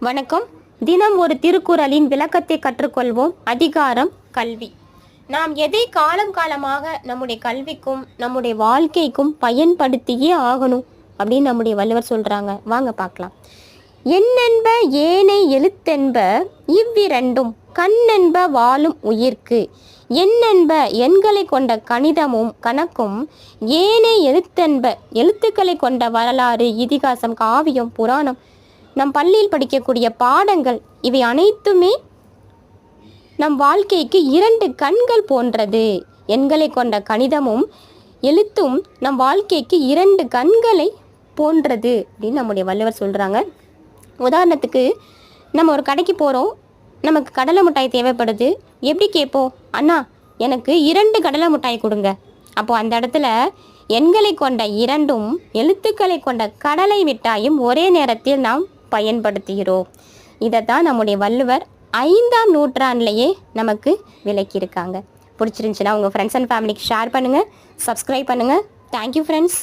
வணக்கம். தினம் ஒரு திருக்குறளின் விளக்கத்தை கற்றுக்கொள்வோம். அதிகாரம் கல்வி. நாம் எதை காலம் காலமாக நம்முடைய கல்விக்கும் நம்முடைய வாழ்க்கைக்கும் பயன்படுத்தியே ஆகணும் அப்படின்னு நம்முடைய வள்ளுவர் சொல்றாங்க. வாங்க பார்க்கலாம். எண்ணென்ப ஏனை எழுத்தென்ப இவ்விரண்டும் கண்ணென்ப வாழும் உயிர்க்கு. எண்ணென்ப எண்களை கொண்ட கணிதமும் கணக்கும், ஏனை எழுத்தென்ப எழுத்துக்களை கொண்ட வரலாறு, இதிகாசம், காவியம், புராணம், நம் பள்ளியில் படிக்கக்கூடிய பாடங்கள், இவை அனைத்துமே நம் வாழ்க்கைக்கு இரண்டு கண்கள் போன்றது. எண்களை கொண்ட கணிதமும் எழுத்தும் நம் வாழ்க்கைக்கு இரண்டு கண்களை போன்றது அப்படின்னு நம்முடைய வள்ளுவர் சொல்கிறாங்க. உதாரணத்துக்கு, நம்ம ஒரு கடைக்கு போகிறோம், நமக்கு கடலை மிட்டாய் தேவைப்படுது. எப்படி கேட்போம்? அண்ணா, எனக்கு 2 கடலை மிட்டாய் கொடுங்க. அப்போது அந்த இடத்துல எண்களை கொண்ட இரண்டும் எழுத்துக்களை கொண்ட கடலை மிட்டாயும் ஒரே நேரத்தில் நாம் பயன்படுத்துகிறோம். இதைத்தான் நம்முடைய வள்ளுவர் 5ஆம் நூற்றாண்டிலேயே நமக்கு விளக்கியிருக்காங்க. பிடிச்சிருந்துச்சுன்னா உங்கள் ஃப்ரெண்ட்ஸ் அண்ட் ஃபேமிலிக்கு ஷேர் பண்ணுங்கள், சப்ஸ்கிரைப் பண்ணுங்கள். Thank you friends.